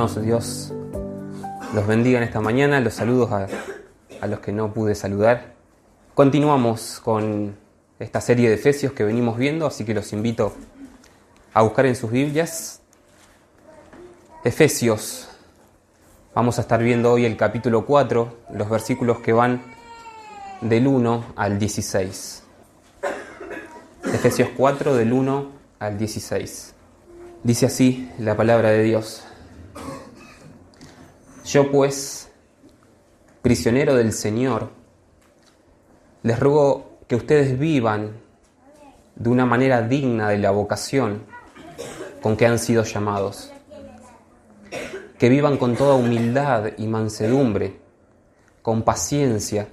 Hermanos, Dios los bendiga en esta mañana. Los saludos a los que no pude saludar. Continuamos con esta serie de Efesios que venimos viendo, así que los invito a buscar en sus Biblias. Efesios. Vamos a estar viendo hoy el capítulo 4, los versículos que van del 1 al 16. Efesios 4, del 1 al 16. Dice así la palabra de Dios. Yo pues, prisionero del Señor, les ruego que ustedes vivan de una manera digna de la vocación con que han sido llamados. Que vivan con toda humildad y mansedumbre, con paciencia,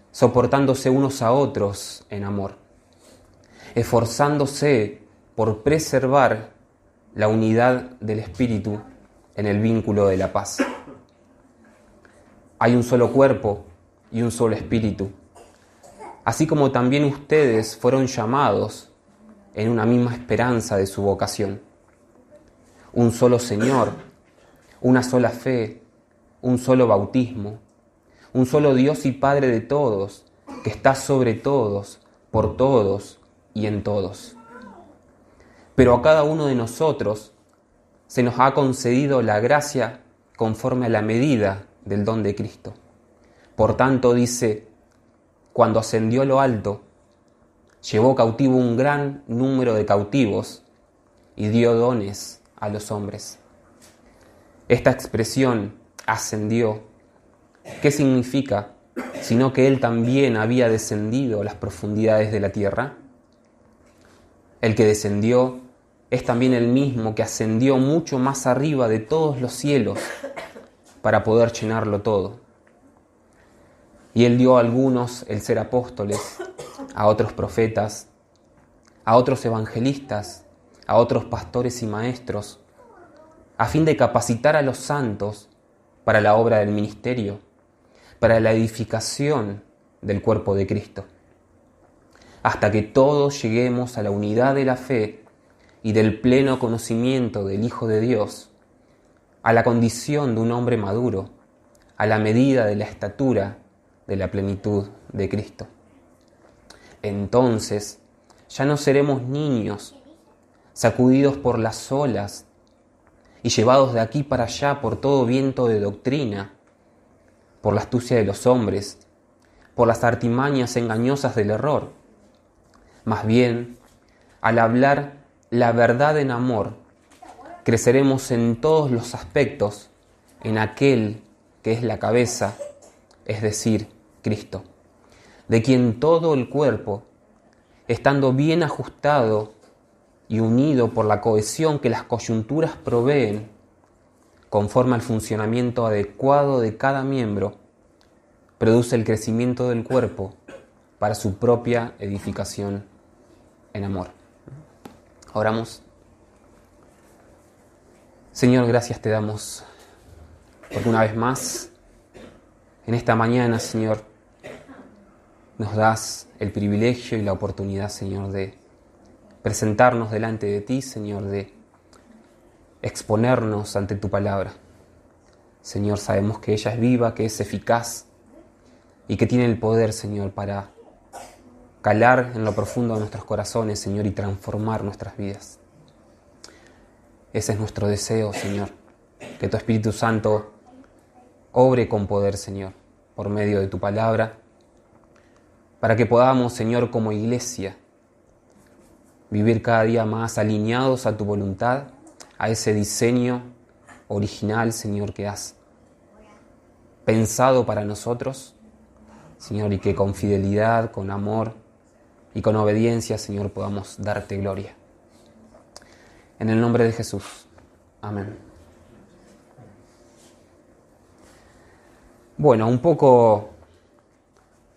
soportándose unos a otros en amor, esforzándose por preservar la unidad del Espíritu en el vínculo de la paz. Hay un solo cuerpo y un solo Espíritu, así como también ustedes fueron llamados en una misma esperanza de su vocación. Un solo Señor, una sola fe, un solo bautismo, un solo Dios y Padre de todos, que está sobre todos, por todos y en todos. Pero a cada uno de nosotros se nos ha concedido la gracia conforme a la medida del don de Cristo. Por tanto, dice, cuando ascendió a lo alto, llevó cautivo un gran número de cautivos y dio dones a los hombres. Esta expresión, ascendió, ¿qué significa? Sino que Él también había descendido a las profundidades de la tierra. El que descendió es también el mismo que ascendió mucho más arriba de todos los cielos para poder llenarlo todo. Y Él dio a algunos el ser apóstoles, a otros profetas, a otros evangelistas, a otros pastores y maestros, a fin de capacitar a los santos para la obra del ministerio, para la edificación del cuerpo de Cristo, hasta que todos lleguemos a la unidad de la fe y del pleno conocimiento del Hijo de Dios, a la condición de un hombre maduro, a la medida de la estatura de la plenitud de Cristo. Entonces ya no seremos niños, sacudidos por las olas y llevados de aquí para allá por todo viento de doctrina, por la astucia de los hombres, por las artimañas engañosas del error. Más bien, al hablar la verdad en amor, creceremos en todos los aspectos en aquel que es la cabeza, es decir, Cristo, de quien todo el cuerpo, estando bien ajustado y unido por la cohesión que las coyunturas proveen, conforme al funcionamiento adecuado de cada miembro, produce el crecimiento del cuerpo para su propia edificación en amor. Oramos. Señor, gracias te damos porque una vez más, en esta mañana, Señor, nos das el privilegio y la oportunidad, Señor, de presentarnos delante de ti, Señor, de exponernos ante tu palabra. Señor, sabemos que ella es viva, que es eficaz y que tiene el poder, Señor, para calar en lo profundo de nuestros corazones, Señor, y transformar nuestras vidas. Ese es nuestro deseo, Señor, que tu Espíritu Santo obre con poder, Señor, por medio de tu palabra, para que podamos, Señor, como iglesia, vivir cada día más alineados a tu voluntad, a ese diseño original, Señor, que has pensado para nosotros, Señor, y que con fidelidad, con amor y con obediencia, Señor, podamos darte gloria. En el nombre de Jesús. Amén. Bueno, un poco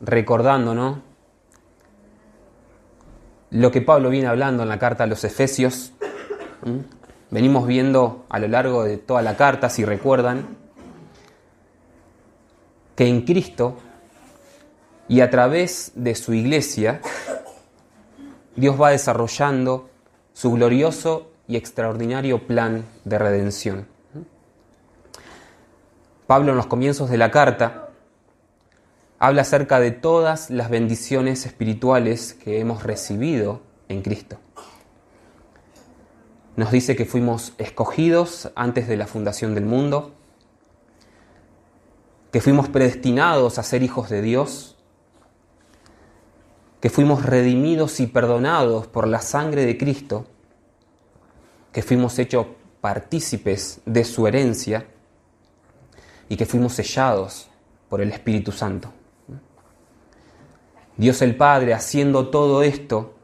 recordando, ¿no?, lo que Pablo viene hablando en la carta a los Efesios. Venimos viendo a lo largo de toda la carta, si recuerdan, que en Cristo y a través de su iglesia, Dios va desarrollando su glorioso y extraordinario plan de redención. Pablo en los comienzos de la carta habla acerca de todas las bendiciones espirituales que hemos recibido en Cristo. Nos dice que fuimos escogidos antes de la fundación del mundo, que fuimos predestinados a ser hijos de Dios, que fuimos redimidos y perdonados por la sangre de Cristo, que fuimos hechos partícipes de su herencia y que fuimos sellados por el Espíritu Santo. Dios el Padre haciendo todo esto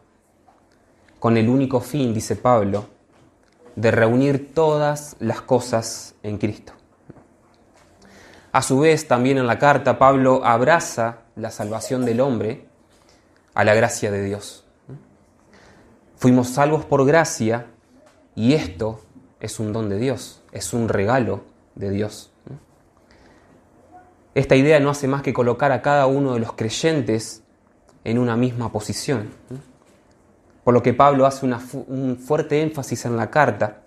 con el único fin, dice Pablo, de reunir todas las cosas en Cristo. A su vez, también en la carta, Pablo abraza la salvación del hombre a la gracia de Dios. Fuimos salvos por gracia y esto es un don de Dios, es un regalo de Dios. Esta idea no hace más que colocar a cada uno de los creyentes en una misma posición. Por lo que Pablo hace un fuerte énfasis en la carta,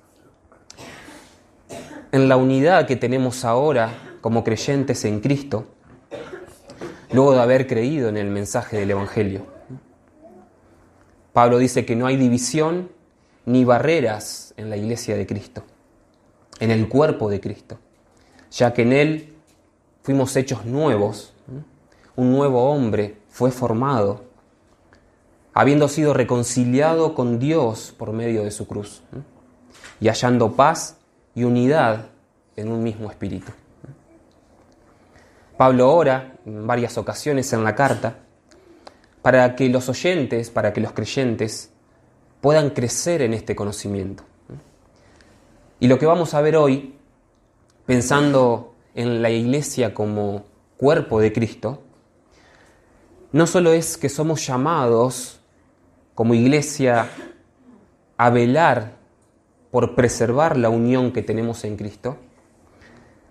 en la unidad que tenemos ahora como creyentes en Cristo, luego de haber creído en el mensaje del Evangelio. Pablo dice que no hay división ni barreras en la iglesia de Cristo, en el cuerpo de Cristo, ya que en Él fuimos hechos nuevos, un nuevo hombre fue formado, habiendo sido reconciliado con Dios por medio de su cruz, y hallando paz y unidad en un mismo espíritu. Pablo ora en varias ocasiones en la carta para que los oyentes, para que los creyentes puedan crecer en este conocimiento. Y lo que vamos a ver hoy, pensando en la iglesia como cuerpo de Cristo, no solo es que somos llamados como iglesia a velar por preservar la unión que tenemos en Cristo,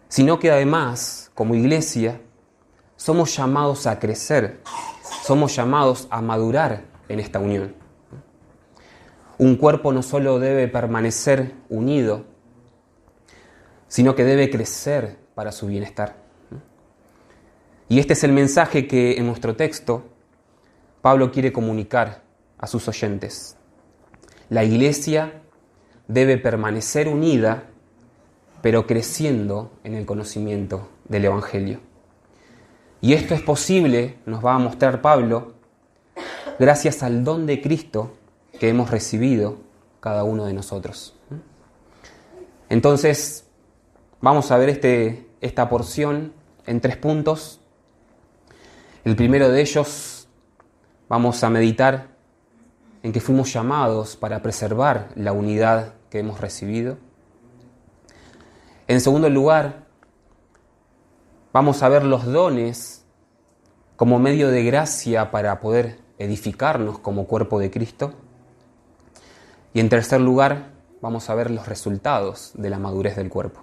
sino que además, como iglesia, somos llamados a crecer, somos llamados a madurar en esta unión. Un cuerpo no solo debe permanecer unido, sino que debe crecer para su bienestar. Y este es el mensaje que en nuestro texto Pablo quiere comunicar a sus oyentes. La iglesia debe permanecer unida, pero creciendo en el conocimiento del Evangelio. Y esto es posible, nos va a mostrar Pablo, gracias al don de Cristo que hemos recibido cada uno de nosotros. Entonces, vamos a ver esta porción en 3 puntos. El primero de ellos, vamos a meditar en que fuimos llamados para preservar la unidad que hemos recibido. En segundo lugar, vamos a ver los dones como medio de gracia para poder edificarnos como cuerpo de Cristo. Y en tercer lugar, vamos a ver los resultados de la madurez del cuerpo.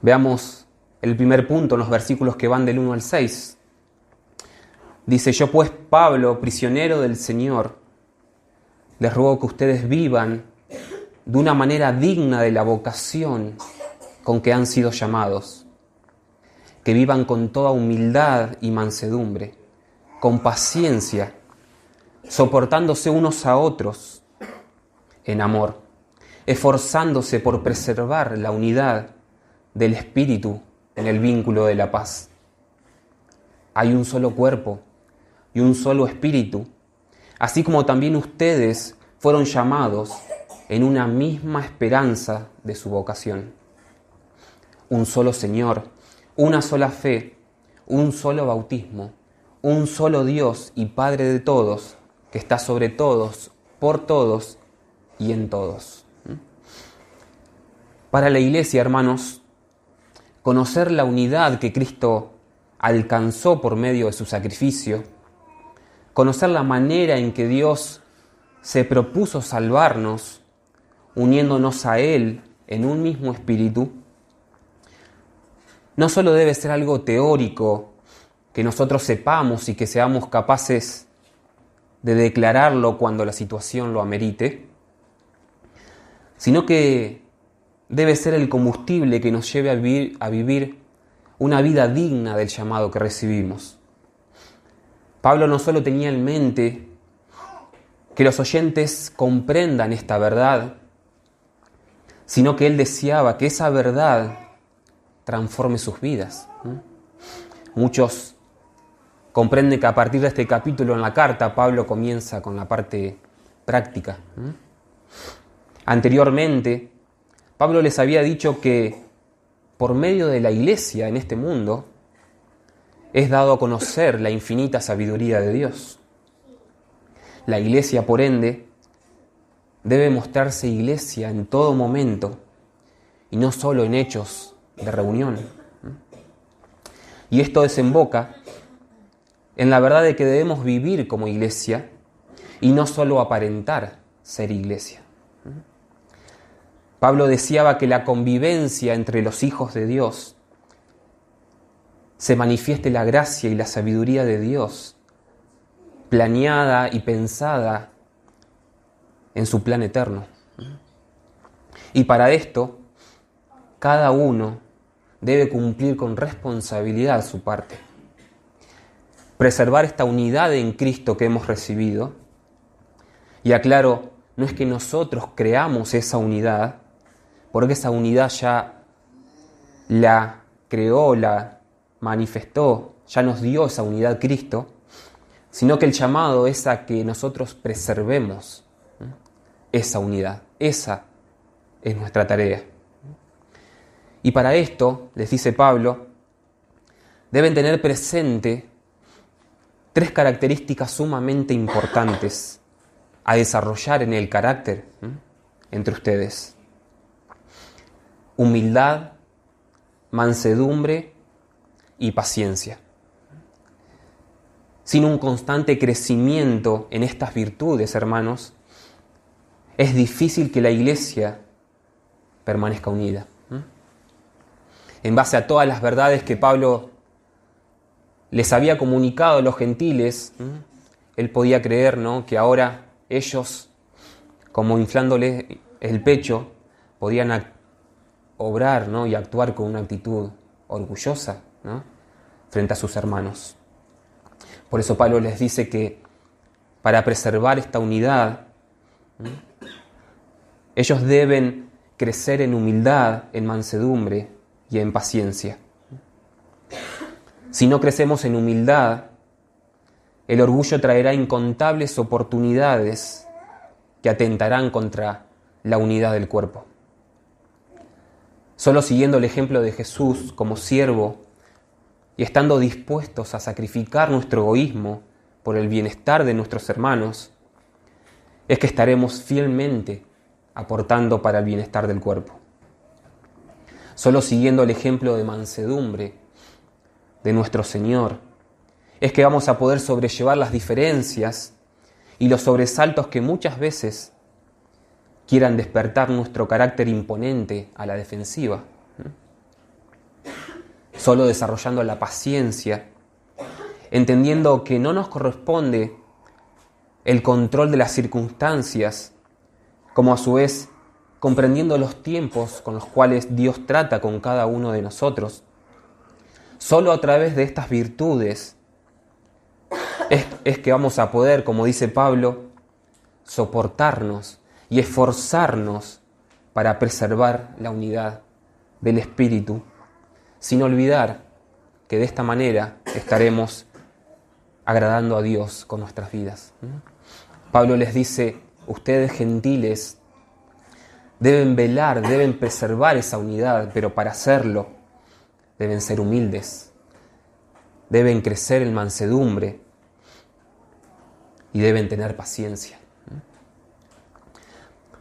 Veamos el primer punto en los versículos que van del 1 al 6. Dice: yo pues, Pablo, prisionero del Señor, les ruego que ustedes vivan de una manera digna de la vocación con que han sido llamados, que vivan con toda humildad y mansedumbre, con paciencia, soportándose unos a otros en amor, esforzándose por preservar la unidad del Espíritu en el vínculo de la paz. Hay un solo cuerpo y un solo Espíritu, así como también ustedes fueron llamados en una misma esperanza de su vocación. Un solo Señor, una sola fe, un solo bautismo, un solo Dios y Padre de todos, que está sobre todos, por todos y en todos. Para la iglesia, hermanos, conocer la unidad que Cristo alcanzó por medio de su sacrificio, conocer la manera en que Dios se propuso salvarnos, uniéndonos a Él en un mismo espíritu, no solo debe ser algo teórico, que nosotros sepamos y que seamos capaces de declararlo cuando la situación lo amerite, sino que debe ser el combustible que nos lleve a vivir una vida digna del llamado que recibimos. Pablo no solo tenía en mente que los oyentes comprendan esta verdad, sino que él deseaba que esa verdad transforme sus vidas. Muchos comprenden que a partir de este capítulo en la carta, Pablo comienza con la parte práctica. Anteriormente, Pablo les había dicho que por medio de la iglesia en este mundo es dado a conocer la infinita sabiduría de Dios. La iglesia, por ende, debe mostrarse iglesia en todo momento y no solo en hechos de reunión. Y esto desemboca en la verdad de que debemos vivir como iglesia y no solo aparentar ser iglesia. Pablo deseaba que la convivencia entre los hijos de Dios se manifieste la gracia y la sabiduría de Dios, planeada y pensada en su plan eterno. Y para esto, cada uno debe cumplir con responsabilidad su parte. Preservar esta unidad en Cristo que hemos recibido. Y aclaro, no es que nosotros creamos esa unidad, porque esa unidad ya la creó, la manifestó, ya nos dio esa unidad Cristo, sino que el llamado es a que nosotros preservemos esa unidad. Esa es nuestra tarea. Y para esto, les dice Pablo, deben tener presente 3 características sumamente importantes a desarrollar en el carácter entre ustedes: humildad, mansedumbre y paciencia. Sin un constante crecimiento en estas virtudes, hermanos, es difícil que la iglesia permanezca unida. En base a todas las verdades que Pablo les había comunicado a los gentiles, él podía creer, ¿no?, que ahora ellos, como inflándole el pecho, podían obrar, ¿no?, y actuar con una actitud orgullosa, ¿no?, frente a sus hermanos. Por eso Pablo les dice que para preservar esta unidad, ellos deben crecer en humildad, en mansedumbre y en paciencia. Si no crecemos en humildad, el orgullo traerá incontables oportunidades que atentarán contra la unidad del cuerpo. Solo siguiendo el ejemplo de Jesús como siervo y estando dispuestos a sacrificar nuestro egoísmo por el bienestar de nuestros hermanos, es que estaremos fielmente aportando para el bienestar del cuerpo. Solo siguiendo el ejemplo de mansedumbre de nuestro Señor, es que vamos a poder sobrellevar las diferencias y los sobresaltos que muchas veces quieran despertar nuestro carácter imponente a la defensiva. Solo desarrollando la paciencia, entendiendo que no nos corresponde el control de las circunstancias, como a su vez comprendiendo los tiempos con los cuales Dios trata con cada uno de nosotros. Solo a través de estas virtudes es que vamos a poder, como dice Pablo, soportarnos y esforzarnos para preservar la unidad del Espíritu, sin olvidar que de esta manera estaremos agradando a Dios con nuestras vidas. Pablo les dice, ustedes gentiles deben velar, deben preservar esa unidad, pero para hacerlo deben ser humildes, deben crecer en mansedumbre y deben tener paciencia.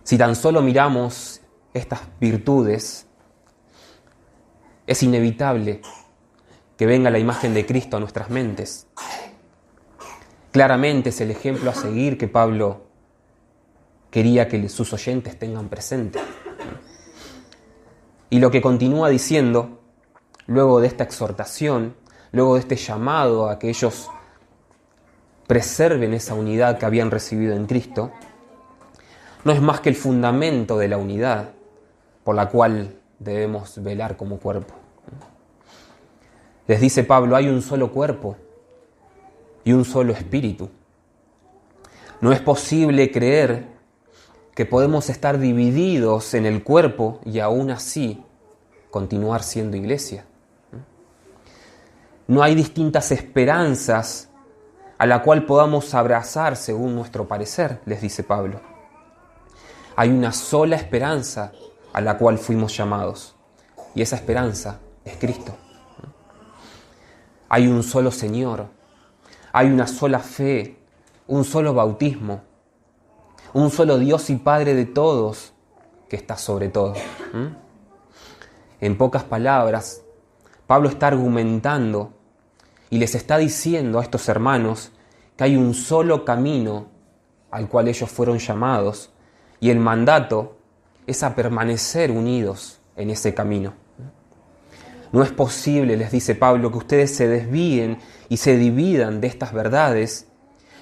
Si tan solo miramos estas virtudes, es inevitable que venga la imagen de Cristo a nuestras mentes. Claramente es el ejemplo a seguir que Pablo quería que sus oyentes tengan presente. Y lo que continúa diciendo, luego de esta exhortación, luego de este llamado a que ellos preserven esa unidad que habían recibido en Cristo, no es más que el fundamento de la unidad, por la cual debemos velar como cuerpo. Les dice Pablo, hay un solo cuerpo y un solo espíritu. No es posible creer que podemos estar divididos en el cuerpo y aún así continuar siendo iglesia. No hay distintas esperanzas a la cual podamos abrazar según nuestro parecer, les dice Pablo. Hay una sola esperanza a la cual fuimos llamados, y esa esperanza es Cristo. Hay un solo Señor, hay una sola fe, un solo bautismo, un solo Dios y Padre de todos, que está sobre todo. En pocas palabras, Pablo está argumentando y les está diciendo a estos hermanos que hay un solo camino al cual ellos fueron llamados, y el mandato es a permanecer unidos en ese camino. No es posible, les dice Pablo, que ustedes se desvíen y se dividan de estas verdades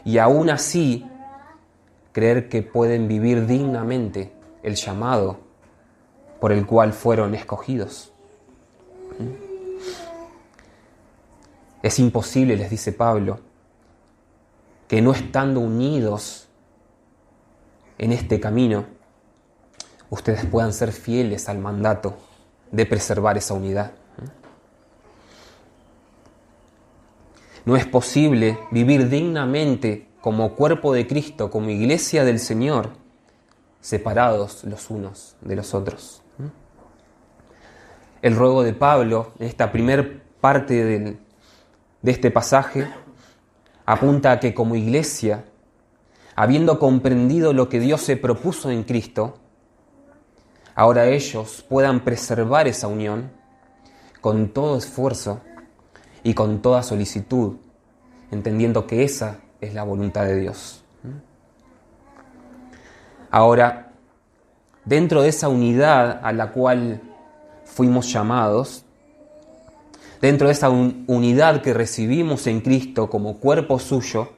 y aún así creer que pueden vivir dignamente el llamado por el cual fueron escogidos. Es imposible, les dice Pablo, que no estando unidos en este camino, ustedes puedan ser fieles al mandato de preservar esa unidad. No es posible vivir dignamente como cuerpo de Cristo, como iglesia del Señor, separados los unos de los otros. El ruego de Pablo, en esta primer parte de este pasaje, apunta a que como iglesia, habiendo comprendido lo que Dios se propuso en Cristo, ahora ellos puedan preservar esa unión con todo esfuerzo y con toda solicitud, entendiendo que esa es la voluntad de Dios. Ahora, dentro de esa unidad a la cual fuimos llamados, dentro de esa unidad que recibimos en Cristo como cuerpo suyo,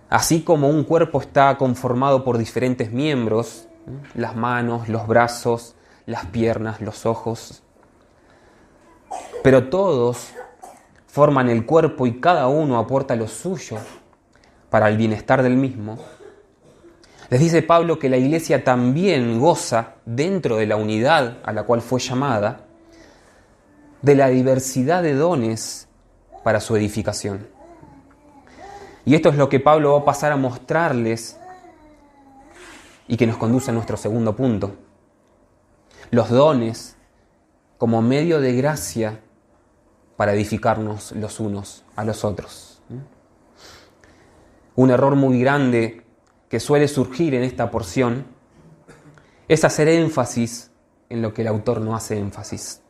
así como un cuerpo está conformado por diferentes miembros, las manos, los brazos, las piernas, los ojos, pero todos forman el cuerpo y cada uno aporta lo suyo para el bienestar del mismo. Les dice Pablo que la iglesia también goza, dentro de la unidad a la cual fue llamada, de la diversidad de dones para su edificación. Y esto es lo que Pablo va a pasar a mostrarles y que nos conduce a nuestro segundo punto. Los dones como medio de gracia para edificarnos los unos a los otros. Un error muy grande que suele surgir en esta porción es hacer énfasis en lo que el autor no hace énfasis.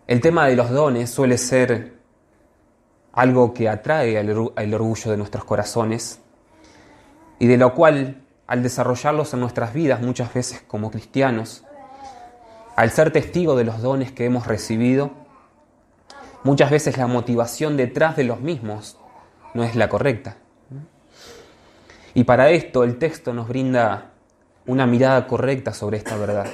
El tema de los dones suele ser algo que atrae al orgullo de nuestros corazones y de lo cual, al desarrollarlos en nuestras vidas muchas veces como cristianos, al ser testigo de los dones que hemos recibido, muchas veces la motivación detrás de los mismos no es la correcta. Y para esto el texto nos brinda una mirada correcta sobre esta verdad.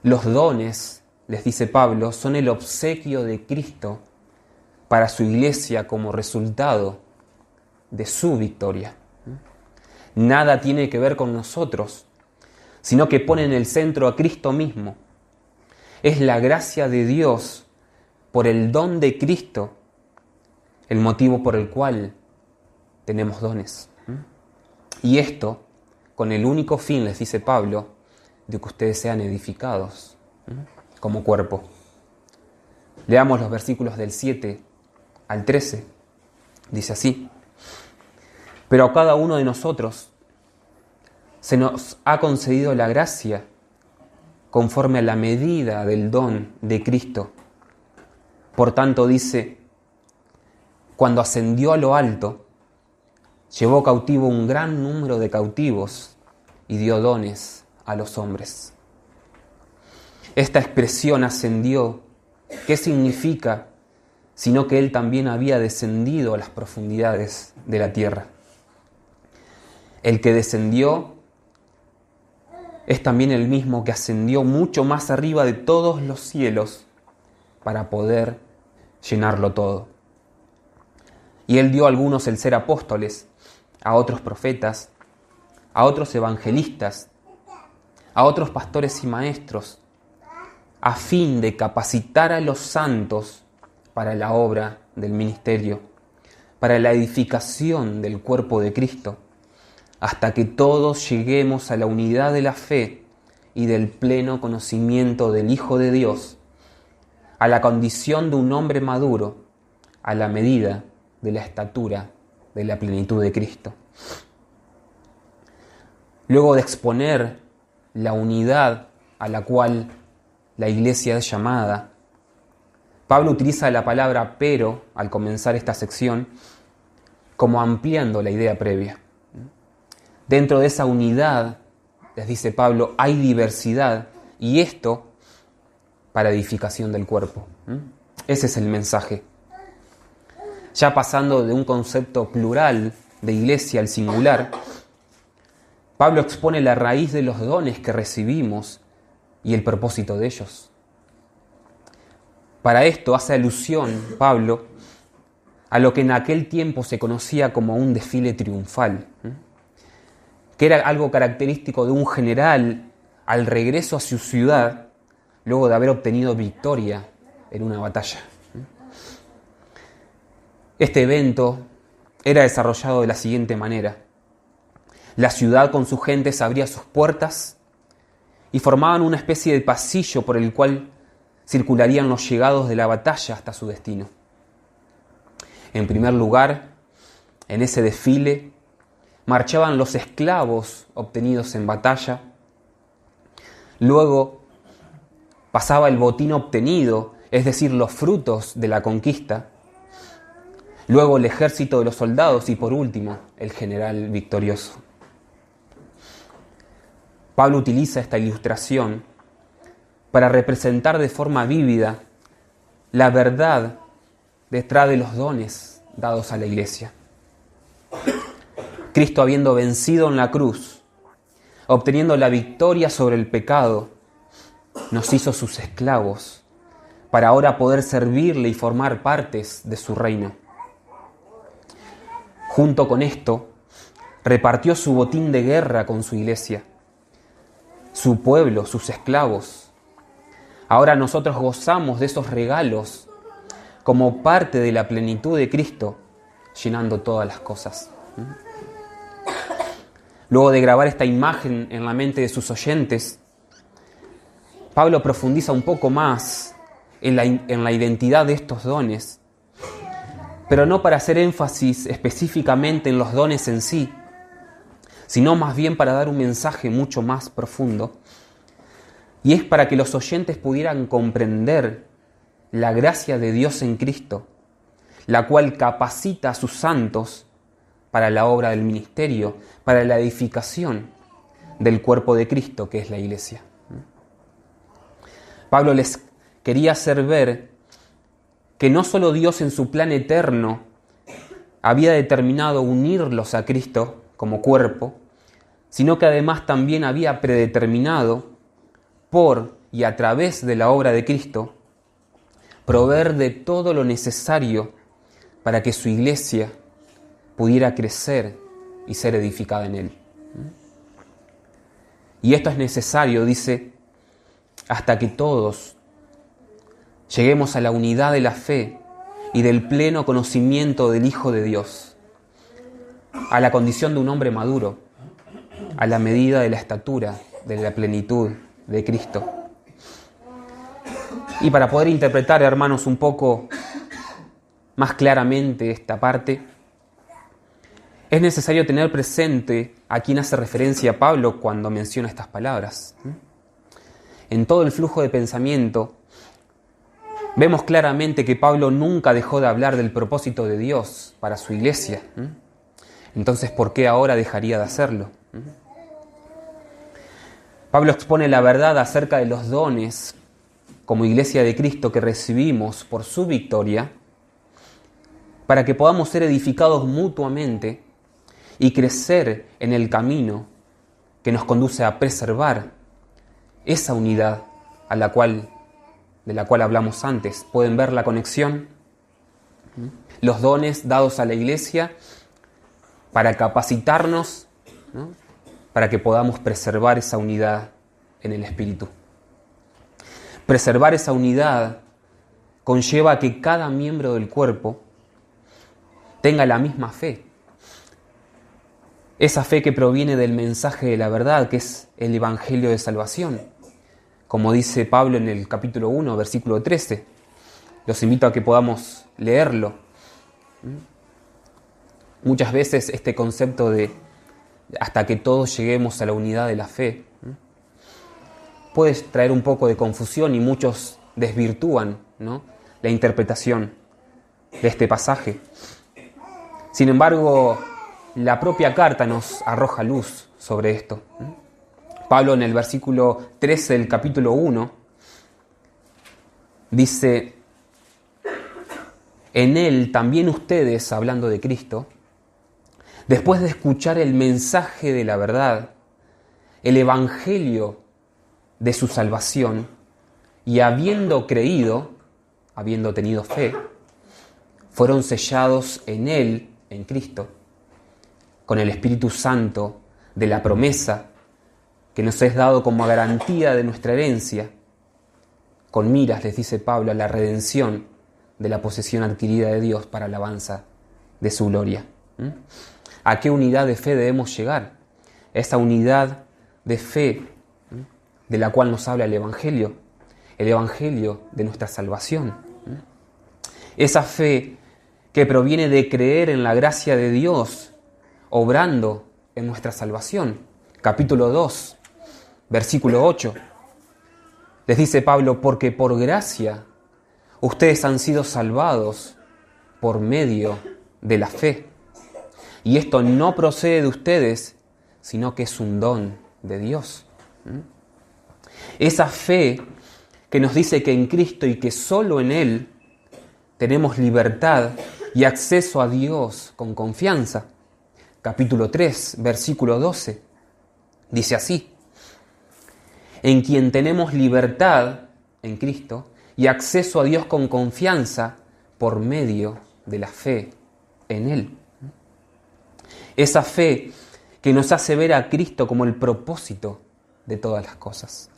Los dones, les dice Pablo, son el obsequio de Cristo para su iglesia como resultado de su victoria. Nada tiene que ver con nosotros, sino que pone en el centro a Cristo mismo. Es la gracia de Dios por el don de Cristo el motivo por el cual tenemos dones. Y esto con el único fin, les dice Pablo, de que ustedes sean edificados como cuerpo. Leamos los versículos del 7 al 13. Dice así: pero a cada uno de nosotros se nos ha concedido la gracia conforme a la medida del don de Cristo. Por tanto, dice, cuando ascendió a lo alto, llevó cautivo un gran número de cautivos y dio dones a los hombres. Esta expresión ascendió, ¿qué significa? Sino que Él también había descendido a las profundidades de la tierra. El que descendió es también el mismo que ascendió mucho más arriba de todos los cielos para poder llenarlo todo. Y Él dio a algunos el ser apóstoles, a otros profetas, a otros evangelistas, a otros pastores y maestros, a fin de capacitar a los santos para la obra del ministerio, para la edificación del cuerpo de Cristo, hasta que todos lleguemos a la unidad de la fe y del pleno conocimiento del Hijo de Dios, a la condición de un hombre maduro, a la medida de la estatura de la plenitud de Cristo. Luego de exponer la unidad a la cual la Iglesia es llamada, Pablo utiliza la palabra pero al comenzar esta sección como ampliando la idea previa. Dentro de esa unidad, les dice Pablo, hay diversidad y esto para edificación del cuerpo. Ese es el mensaje. Ya pasando de un concepto plural de iglesia al singular, Pablo expone la raíz de los dones que recibimos y el propósito de ellos. Para esto hace alusión Pablo a lo que en aquel tiempo se conocía como un desfile triunfal, que era algo característico de un general al regreso a su ciudad luego de haber obtenido victoria en una batalla. Este evento era desarrollado de la siguiente manera. La ciudad con sus gentes abría sus puertas y formaban una especie de pasillo por el cual circularían los llegados de la batalla hasta su destino. En primer lugar, en ese desfile, marchaban los esclavos obtenidos en batalla. Luego pasaba el botín obtenido, es decir, los frutos de la conquista. Luego el ejército de los soldados y por último el general victorioso. Pablo utiliza esta ilustración para representar de forma vívida la verdad detrás de los dones dados a la iglesia. Cristo, habiendo vencido en la cruz, obteniendo la victoria sobre el pecado, nos hizo sus esclavos para ahora poder servirle y formar partes de su reino. Junto con esto, repartió su botín de guerra con su iglesia, su pueblo, sus esclavos. Ahora nosotros gozamos de esos regalos como parte de la plenitud de Cristo, llenando todas las cosas. Luego de grabar esta imagen en la mente de sus oyentes, Pablo profundiza un poco más en la identidad de estos dones, pero no para hacer énfasis específicamente en los dones en sí, sino más bien para dar un mensaje mucho más profundo, y es para que los oyentes pudieran comprender la gracia de Dios en Cristo, la cual capacita a sus santos para la obra del ministerio, para la edificación del cuerpo de Cristo, que es la iglesia. Pablo les quería hacer ver que no solo Dios en su plan eterno había determinado unirlos a Cristo como cuerpo, sino que además también había predeterminado por y a través de la obra de Cristo proveer de todo lo necesario para que su iglesia pudiera crecer y ser edificada en Él. Y esto es necesario, dice, hasta que todos lleguemos a la unidad de la fe y del pleno conocimiento del Hijo de Dios, a la condición de un hombre maduro, a la medida de la estatura, de la plenitud de Cristo. Y para poder interpretar, hermanos, un poco más claramente esta parte, es necesario tener presente a quién hace referencia Pablo cuando menciona estas palabras. En todo el flujo de pensamiento, vemos claramente que Pablo nunca dejó de hablar del propósito de Dios para su iglesia. Entonces, ¿por qué ahora dejaría de hacerlo? Pablo expone la verdad acerca de los dones como iglesia de Cristo que recibimos por su victoria, para que podamos ser edificados mutuamente y crecer en el camino que nos conduce a preservar esa unidad de la cual hablamos antes. ¿Pueden ver la conexión? Los dones dados a la iglesia para capacitarnos, ¿no?, para que podamos preservar esa unidad en el Espíritu. Preservar esa unidad conlleva que cada miembro del cuerpo tenga la misma fe. Esa fe que proviene del mensaje de la verdad, que es el Evangelio de Salvación. Como dice Pablo en el capítulo 1, versículo 13. Los invito a que podamos leerlo. Muchas veces este concepto de hasta que todos lleguemos a la unidad de la fe puede traer un poco de confusión y muchos desvirtúan, ¿no?, la interpretación de este pasaje. Sin embargo, la propia carta nos arroja luz sobre esto. Pablo en el versículo 13 del capítulo 1 dice: en él también ustedes, hablando de Cristo, después de escuchar el mensaje de la verdad, el evangelio de su salvación, y habiendo creído, habiendo tenido fe, fueron sellados en él, en Cristo, con el Espíritu Santo de la promesa que nos es dado como garantía de nuestra herencia, con miras, les dice Pablo, a la redención de la posesión adquirida de Dios para alabanza de su gloria. ¿A qué unidad de fe debemos llegar? Esa unidad de fe de la cual nos habla el Evangelio de nuestra salvación. Esa fe que proviene de creer en la gracia de Dios, obrando en nuestra salvación. Capítulo 2, versículo 8. Les dice Pablo: porque por gracia ustedes han sido salvados por medio de la fe. Y esto no procede de ustedes, sino que es un don de Dios. Esa fe que nos dice que en Cristo y que solo en Él tenemos libertad y acceso a Dios con confianza. Capítulo 3, versículo 12. Dice así: en quien tenemos libertad, en Cristo, y acceso a Dios con confianza por medio de la fe en Él. Esa fe que nos hace ver a Cristo como el propósito de todas las cosas.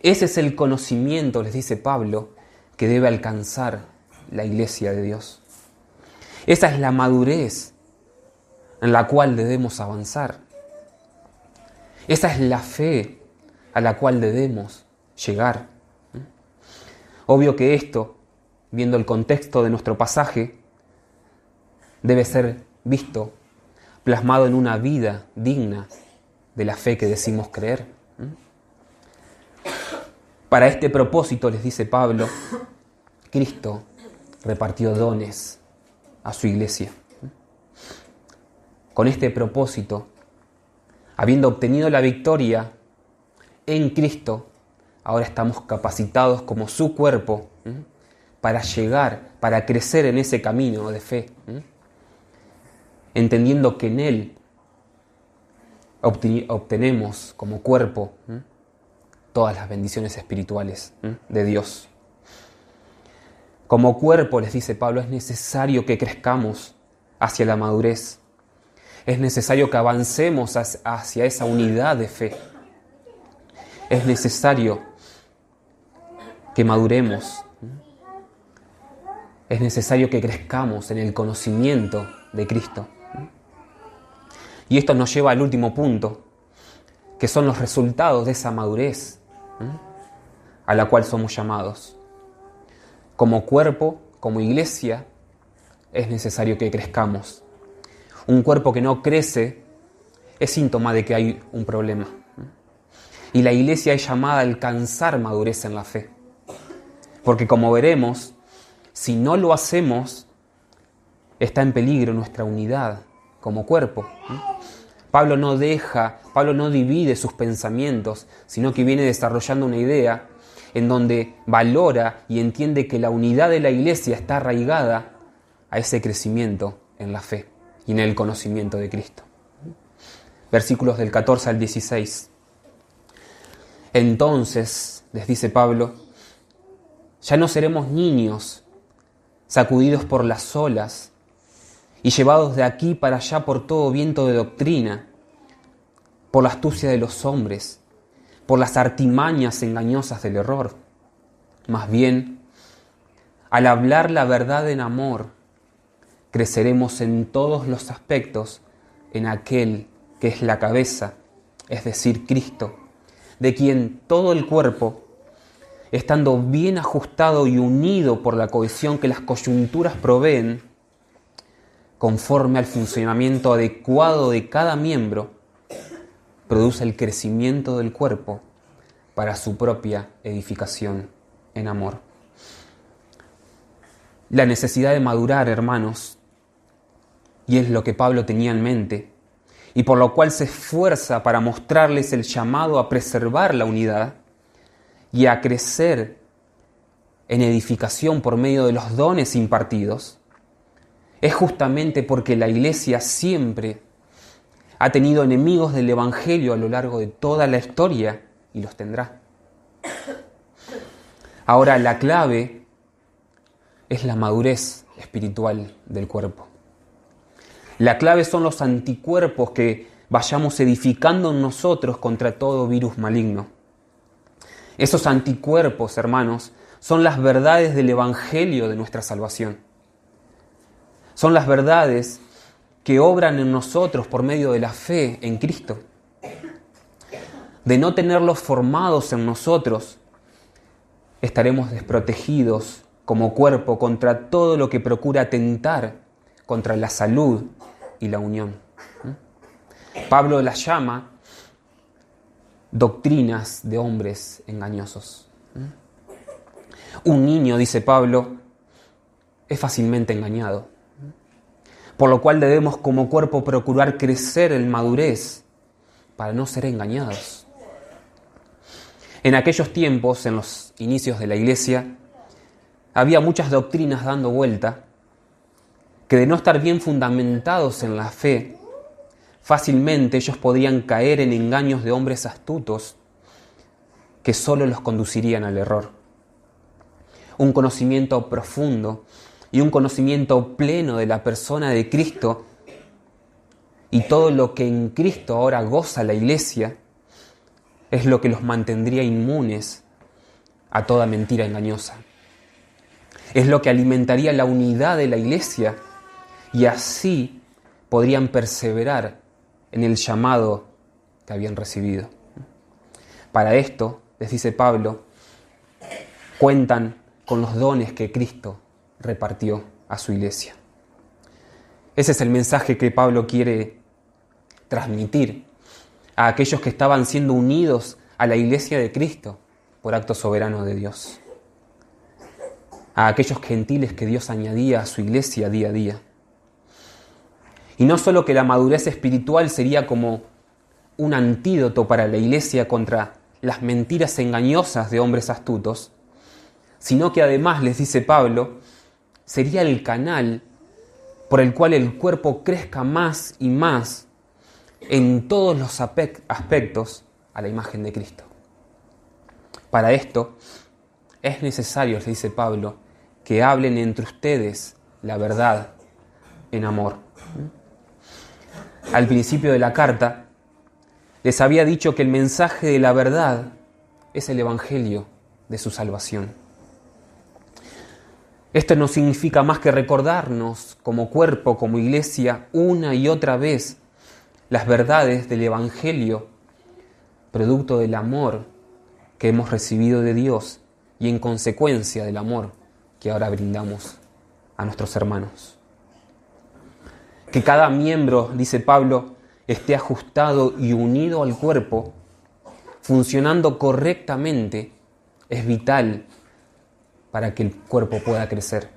Ese es el conocimiento, les dice Pablo, que debe alcanzar la iglesia de Dios. Esa es la madurez en la cual debemos avanzar. Esa es la fe a la cual debemos llegar. Obvio que esto, viendo el contexto de nuestro pasaje, debe ser visto, plasmado en una vida digna de la fe que decimos creer. Para este propósito, les dice Pablo, Cristo repartió dones a su iglesia. Con este propósito, habiendo obtenido la victoria en Cristo, ahora estamos capacitados como su cuerpo para llegar, para crecer en ese camino de fe, entendiendo que en Él obtenemos como cuerpo todas las bendiciones espirituales de Dios. Como cuerpo, les dice Pablo, es necesario que crezcamos hacia la madurez. Es necesario que avancemos hacia esa unidad de fe. Es necesario que maduremos. Es necesario que crezcamos en el conocimiento de Cristo. Y esto nos lleva al último punto, que son los resultados de esa madurez a la cual somos llamados. Como cuerpo, como iglesia, es necesario que crezcamos. Un cuerpo que no crece es síntoma de que hay un problema. Y la iglesia es llamada a alcanzar madurez en la fe. Porque como veremos, si no lo hacemos, está en peligro nuestra unidad como cuerpo. Pablo no divide sus pensamientos, sino que viene desarrollando una idea en donde valora y entiende que la unidad de la iglesia está arraigada a ese crecimiento en la fe y en el conocimiento de Cristo. versículos del 14 al 16. Entonces, les dice Pablo, ya no seremos niños, sacudidos por las olas y llevados de aquí para allá por todo viento de doctrina, por la astucia de los hombres, por las artimañas engañosas del error. Más bien, al hablar la verdad en amor, creceremos en todos los aspectos en aquel que es la cabeza, es decir, Cristo, de quien todo el cuerpo, estando bien ajustado y unido por la cohesión que las coyunturas proveen, conforme al funcionamiento adecuado de cada miembro, produce el crecimiento del cuerpo para su propia edificación en amor. La necesidad de madurar, hermanos, y es lo que Pablo tenía en mente, y por lo cual se esfuerza para mostrarles el llamado a preservar la unidad y a crecer en edificación por medio de los dones impartidos, es justamente porque la Iglesia siempre ha tenido enemigos del Evangelio a lo largo de toda la historia y los tendrá. Ahora, la clave es la madurez espiritual del cuerpo. La clave son los anticuerpos que vayamos edificando en nosotros contra todo virus maligno. Esos anticuerpos, hermanos, son las verdades del Evangelio de nuestra salvación. Son las verdades que obran en nosotros por medio de la fe en Cristo. De no tenerlos formados en nosotros, estaremos desprotegidos como cuerpo contra todo lo que procura atentar contra la salud y la unión. Pablo las llama doctrinas de hombres engañosos. Un niño, dice Pablo, es fácilmente engañado, por lo cual debemos como cuerpo procurar crecer en madurez para no ser engañados. En aquellos tiempos, en los inicios de la Iglesia, había muchas doctrinas dando vuelta que de no estar bien fundamentados en la fe, fácilmente ellos podrían caer en engaños de hombres astutos que solo los conducirían al error. Un conocimiento profundo y un conocimiento pleno de la persona de Cristo y todo lo que en Cristo ahora goza la Iglesia es lo que los mantendría inmunes a toda mentira engañosa. Es lo que alimentaría la unidad de la Iglesia y así podrían perseverar en el llamado que habían recibido. Para esto, les dice Pablo, cuentan con los dones que Cristo repartió a su Iglesia. Ese es el mensaje que Pablo quiere transmitir a aquellos que estaban siendo unidos a la Iglesia de Cristo por acto soberano de Dios. A aquellos gentiles que Dios añadía a su Iglesia día a día. Y no solo que la madurez espiritual sería como un antídoto para la Iglesia contra las mentiras engañosas de hombres astutos, sino que además, les dice Pablo, sería el canal por el cual el cuerpo crezca más y más en todos los aspectos a la imagen de Cristo. Para esto es necesario, les dice Pablo, que hablen entre ustedes la verdad en amor. Al principio de la carta les había dicho que el mensaje de la verdad es el evangelio de su salvación. Esto no significa más que recordarnos como cuerpo, como iglesia, una y otra vez las verdades del evangelio, producto del amor que hemos recibido de Dios y en consecuencia del amor que ahora brindamos a nuestros hermanos. Que cada miembro, dice Pablo, esté ajustado y unido al cuerpo, funcionando correctamente, es vital para que el cuerpo pueda crecer.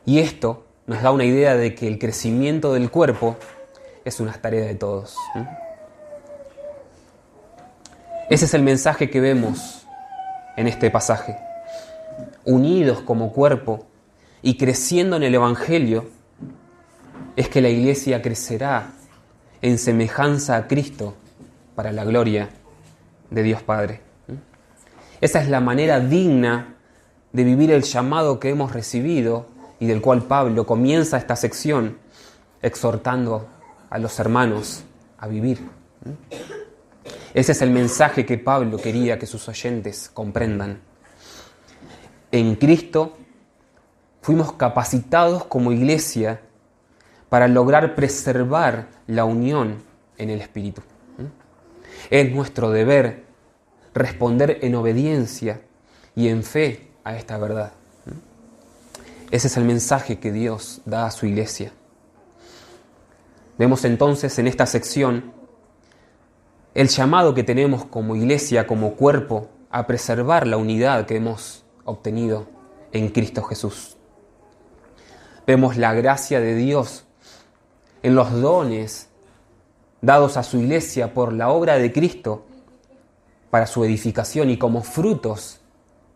Y esto nos da una idea de que el crecimiento del cuerpo es una tarea de todos. Ese es el mensaje que vemos en este pasaje. Unidos como cuerpo y creciendo en el evangelio, es que la iglesia crecerá en semejanza a Cristo para la gloria de Dios Padre. Esa es la manera digna de vivir el llamado que hemos recibido y del cual Pablo comienza esta sección exhortando a los hermanos a vivir. Ese es el mensaje que Pablo quería que sus oyentes comprendan. En Cristo fuimos capacitados como iglesia para lograr preservar la unión en el Espíritu. Es nuestro deber responder en obediencia y en fe a esta verdad. Ese es el mensaje que Dios da a su iglesia. Vemos entonces en esta sección el llamado que tenemos como iglesia, como cuerpo, a preservar la unidad que hemos obtenido en Cristo Jesús. Vemos la gracia de Dios en los dones dados a su iglesia por la obra de Cristo para su edificación y como frutos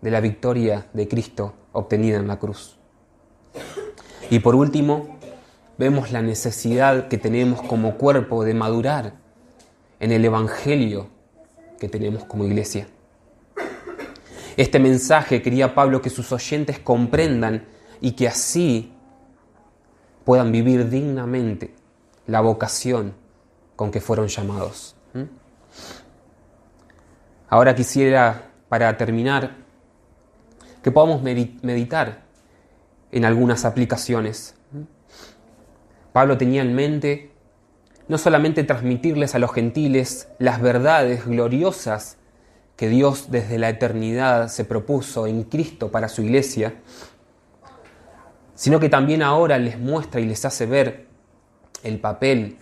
de la victoria de Cristo obtenida en la cruz. Y por último, vemos la necesidad que tenemos como cuerpo de madurar en el Evangelio que tenemos como iglesia. Este mensaje quería Pablo que sus oyentes comprendan y que así puedan vivir dignamente la vocación con que fueron llamados. Ahora quisiera, para terminar, que podamos meditar en algunas aplicaciones. Pablo tenía en mente no solamente transmitirles a los gentiles las verdades gloriosas que Dios desde la eternidad se propuso en Cristo para su iglesia, sino que también ahora les muestra y les hace ver el papel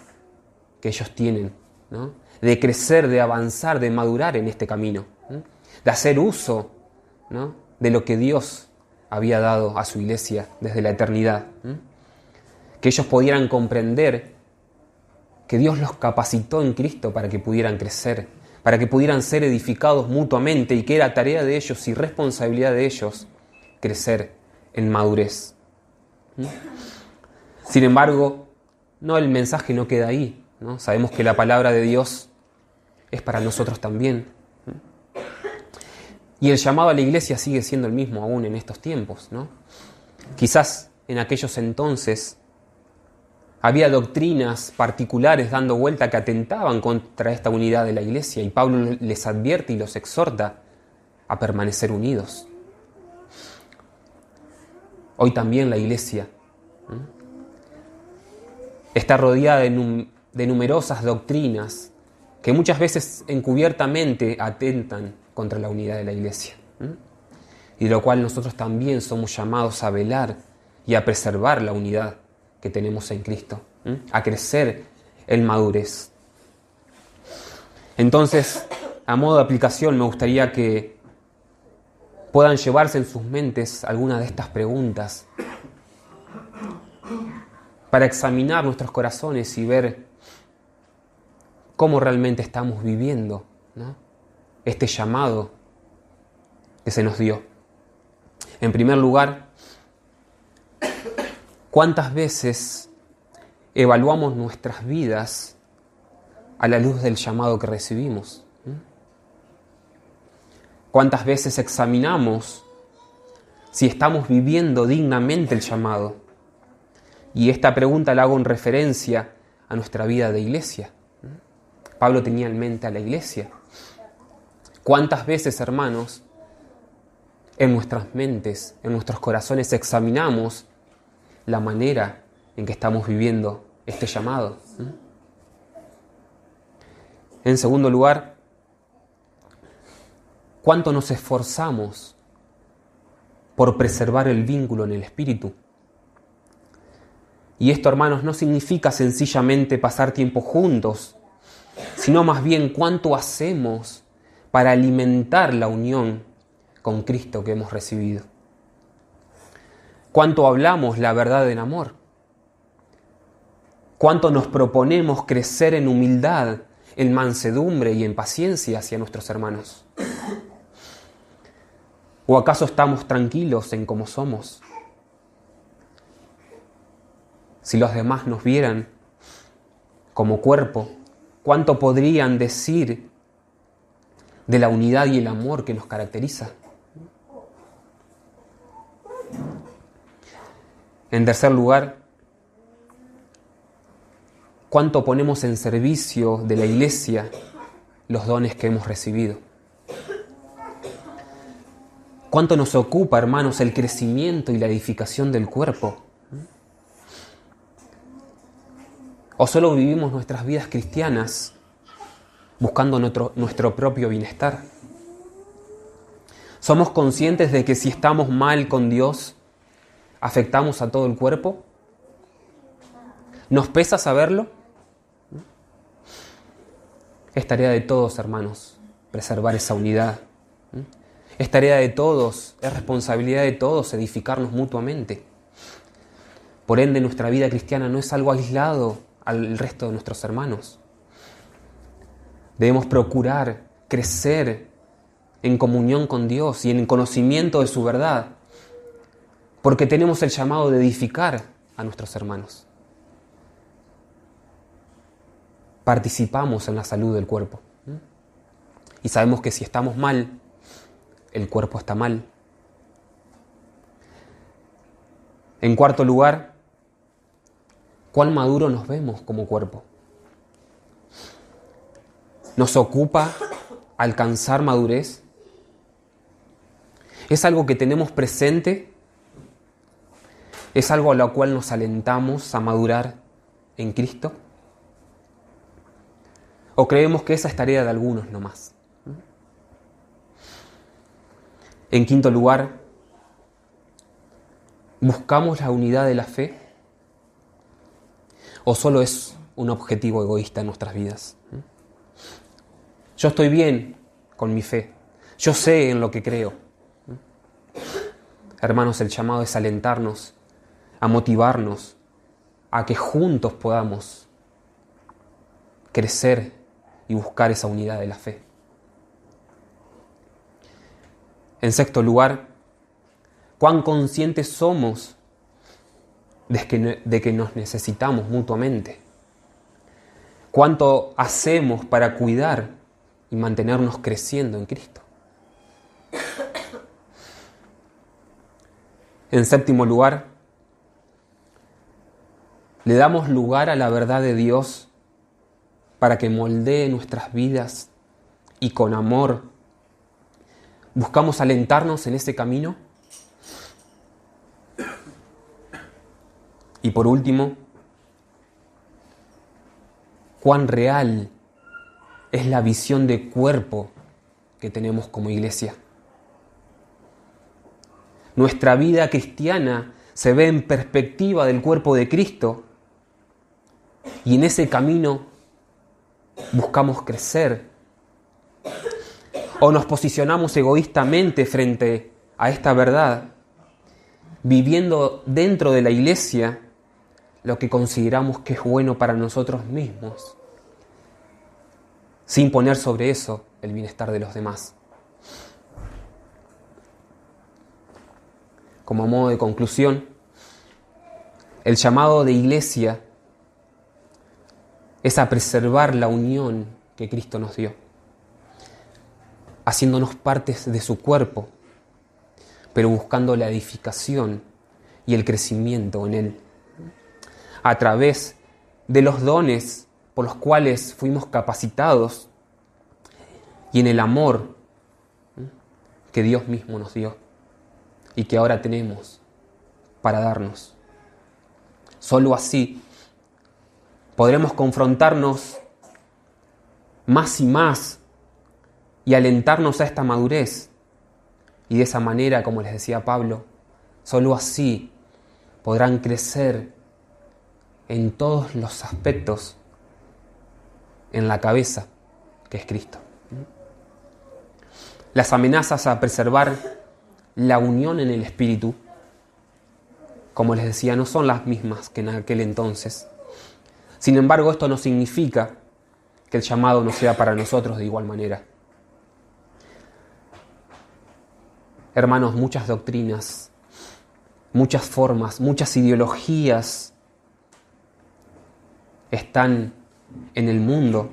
que ellos tienen, ¿no? De crecer, de avanzar, de madurar en este camino, ¿no? De hacer uso, ¿no? De lo que Dios había dado a su iglesia desde la eternidad, ¿no? Que ellos pudieran comprender que Dios los capacitó en Cristo para que pudieran crecer, para que pudieran ser edificados mutuamente y que era tarea de ellos y responsabilidad de ellos crecer en madurez. Sin embargo, el mensaje no queda ahí, ¿no? Sabemos que la palabra de Dios es para nosotros también. Y el llamado a la iglesia sigue siendo el mismo aún en estos tiempos, ¿no? Quizás en aquellos entonces había doctrinas particulares dando vuelta que atentaban contra esta unidad de la iglesia y Pablo les advierte y los exhorta a permanecer unidos. Hoy también la iglesia está rodeada de numerosas doctrinas que muchas veces encubiertamente atentan contra la unidad de la iglesia. Y de lo cual nosotros también somos llamados a velar y a preservar la unidad que tenemos en Cristo, a crecer en madurez. Entonces, a modo de aplicación, me gustaría que puedan llevarse en sus mentes algunas de estas preguntas para examinar nuestros corazones y ver cómo realmente estamos viviendo, ¿no? Este llamado que se nos dio. En primer lugar, ¿cuántas veces evaluamos nuestras vidas a la luz del llamado que recibimos? ¿Cuántas veces examinamos si estamos viviendo dignamente el llamado? Y esta pregunta la hago en referencia a nuestra vida de iglesia. Pablo tenía en mente a la iglesia. ¿Cuántas veces, hermanos, en nuestras mentes, en nuestros corazones examinamos la manera en que estamos viviendo este llamado? En segundo lugar, ¿cuánto nos esforzamos por preservar el vínculo en el Espíritu? Y esto, hermanos, no significa sencillamente pasar tiempo juntos, sino más bien cuánto hacemos para alimentar la unión con Cristo que hemos recibido. Cuánto hablamos la verdad en amor. Cuánto nos proponemos crecer en humildad, en mansedumbre y en paciencia hacia nuestros hermanos. ¿O acaso estamos tranquilos en cómo somos? Si los demás nos vieran, como cuerpo, cuánto podrían decir de la unidad y el amor que nos caracteriza. En tercer lugar, cuánto ponemos en servicio de la Iglesia los dones que hemos recibido. Cuánto nos ocupa, hermanos, el crecimiento y la edificación del cuerpo. ¿O solo vivimos nuestras vidas cristianas buscando nuestro propio bienestar? ¿Somos conscientes de que si estamos mal con Dios, afectamos a todo el cuerpo? ¿Nos pesa saberlo? Es tarea de todos, hermanos, preservar esa unidad. Es tarea de todos, es responsabilidad de todos edificarnos mutuamente. Por ende, nuestra vida cristiana no es algo aislado al resto de nuestros hermanos. Debemos procurar crecer en comunión con Dios y en el conocimiento de su verdad, porque tenemos el llamado de edificar a nuestros hermanos. Participamos en la salud del cuerpo. Y sabemos que si estamos mal, el cuerpo está mal. En cuarto lugar, ¿cuán maduro nos vemos como cuerpo? ¿Nos ocupa alcanzar madurez? ¿Es algo que tenemos presente? ¿Es algo a lo cual nos alentamos a madurar en Cristo? ¿O creemos que esa es tarea de algunos nomás? En quinto lugar, ¿buscamos la unidad de la fe? ¿O solo es un objetivo egoísta en nuestras vidas? Yo estoy bien con mi fe. Yo sé en lo que creo. Hermanos, el llamado es alentarnos, a motivarnos, a que juntos podamos crecer y buscar esa unidad de la fe. En sexto lugar, ¿cuán conscientes somos de que nos necesitamos mutuamente? ¿Cuánto hacemos para cuidar y mantenernos creciendo en Cristo? En séptimo lugar, ¿le damos lugar a la verdad de Dios para que moldee nuestras vidas y con amor buscamos alentarnos en ese camino? Y por último, ¿cuán real es la visión de cuerpo que tenemos como iglesia? Nuestra vida cristiana se ve en perspectiva del cuerpo de Cristo y en ese camino buscamos crecer. ¿O nos posicionamos egoístamente frente a esta verdad, viviendo dentro de la iglesia lo que consideramos que es bueno para nosotros mismos, sin poner sobre eso el bienestar de los demás? Como modo de conclusión, el llamado de iglesia es a preservar la unión que Cristo nos dio, haciéndonos partes de su cuerpo, pero buscando la edificación y el crecimiento en Él, a través de los dones por los cuales fuimos capacitados y en el amor que Dios mismo nos dio y que ahora tenemos para darnos. Solo así podremos confrontarnos más y más y alentarnos a esta madurez. Y de esa manera, como les decía Pablo, solo así podrán crecer en todos los aspectos en la cabeza que es Cristo. Las amenazas a preservar la unión en el Espíritu, como les decía, no son las mismas que en aquel entonces. Sin embargo, esto no significa que el llamado no sea para nosotros de igual manera. Hermanos, muchas doctrinas, muchas formas, muchas ideologías están en el mundo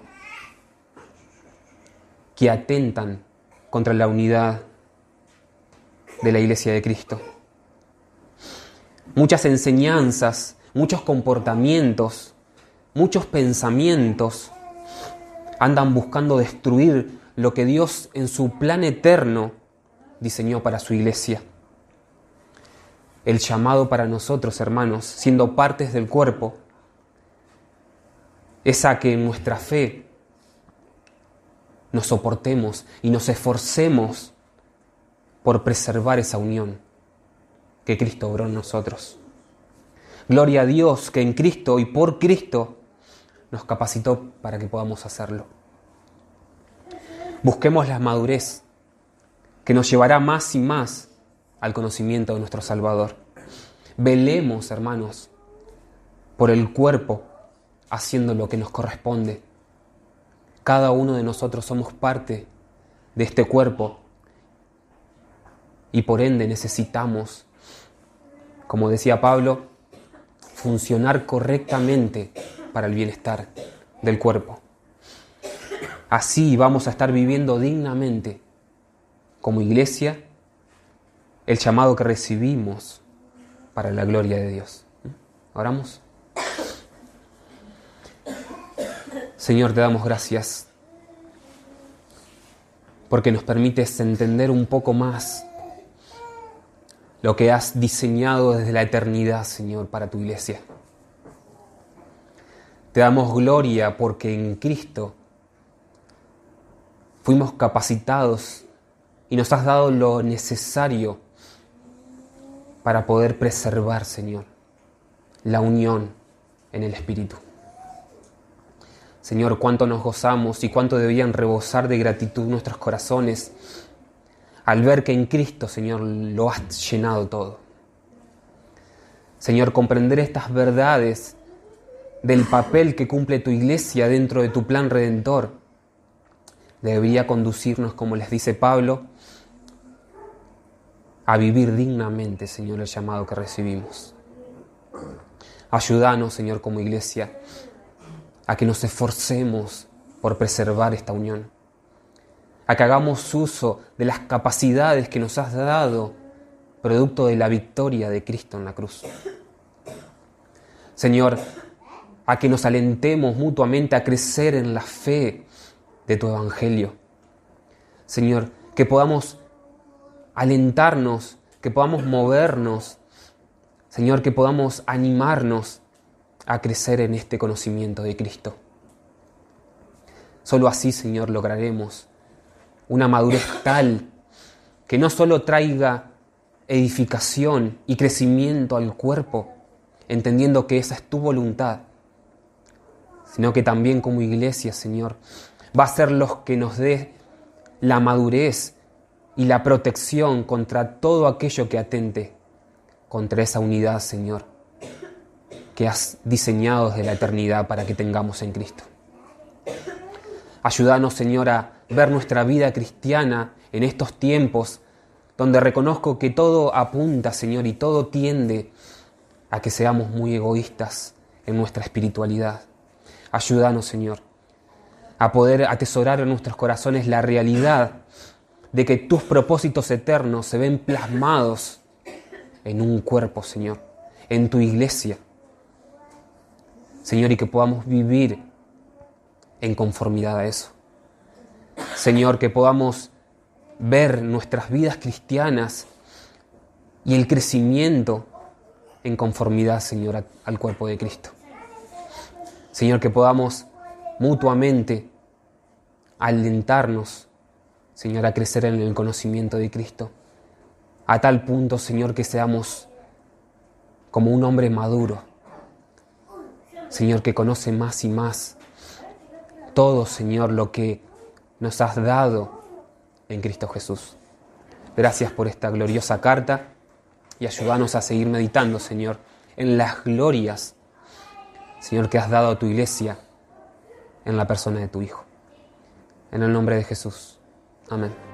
que atentan contra la unidad de la Iglesia de Cristo. Muchas enseñanzas, muchos comportamientos, muchos pensamientos andan buscando destruir lo que Dios en su plan eterno diseñó para su Iglesia. El llamado para nosotros, hermanos, siendo partes del cuerpo, es a que en nuestra fe nos soportemos y nos esforcemos por preservar esa unión que Cristo obró en nosotros. Gloria a Dios que en Cristo y por Cristo nos capacitó para que podamos hacerlo. Busquemos la madurez que nos llevará más y más al conocimiento de nuestro Salvador. Velemos, hermanos, por el cuerpo, haciendo lo que nos corresponde. Cada uno de nosotros somos parte de este cuerpo y por ende necesitamos, como decía Pablo, funcionar correctamente para el bienestar del cuerpo. Así vamos a estar viviendo dignamente como iglesia el llamado que recibimos para la gloria de Dios. ¿Oramos? Señor, te damos gracias porque nos permites entender un poco más lo que has diseñado desde la eternidad, Señor, para tu iglesia. Te damos gloria porque en Cristo fuimos capacitados y nos has dado lo necesario para poder preservar, Señor, la unión en el Espíritu. Señor, cuánto nos gozamos y cuánto debían rebosar de gratitud nuestros corazones al ver que en Cristo, Señor, lo has llenado todo. Señor, comprender estas verdades del papel que cumple tu iglesia dentro de tu plan redentor debería conducirnos, como les dice Pablo, a vivir dignamente, Señor, el llamado que recibimos. Ayúdanos, Señor, como iglesia, a que nos esforcemos por preservar esta unión, a que hagamos uso de las capacidades que nos has dado, producto de la victoria de Cristo en la cruz. Señor, a que nos alentemos mutuamente a crecer en la fe de tu Evangelio. Señor, que podamos alentarnos, que podamos movernos, Señor, que podamos animarnos a crecer en este conocimiento de Cristo. Solo así, Señor, lograremos una madurez tal que no solo traiga edificación y crecimiento al cuerpo, entendiendo que esa es tu voluntad, sino que también como iglesia, Señor, va a ser los que nos dé la madurez y la protección contra todo aquello que atente contra esa unidad, Señor, que has diseñado desde la eternidad para que tengamos en Cristo. Ayúdanos, Señor, a ver nuestra vida cristiana en estos tiempos donde reconozco que todo apunta, Señor, y todo tiende a que seamos muy egoístas en nuestra espiritualidad. Ayúdanos, Señor, a poder atesorar en nuestros corazones la realidad de que tus propósitos eternos se ven plasmados en un cuerpo, Señor, en tu iglesia. Señor, y que podamos vivir en conformidad a eso. Señor, que podamos ver nuestras vidas cristianas y el crecimiento en conformidad, Señor, al cuerpo de Cristo. Señor, que podamos mutuamente alentarnos, Señor, a crecer en el conocimiento de Cristo, a tal punto, Señor, que seamos como un hombre maduro, Señor, que conoce más y más todo, Señor, lo que nos has dado en Cristo Jesús. Gracias por esta gloriosa carta y ayúdanos a seguir meditando, Señor, en las glorias, Señor, que has dado a tu iglesia en la persona de tu Hijo. En el nombre de Jesús. Amén.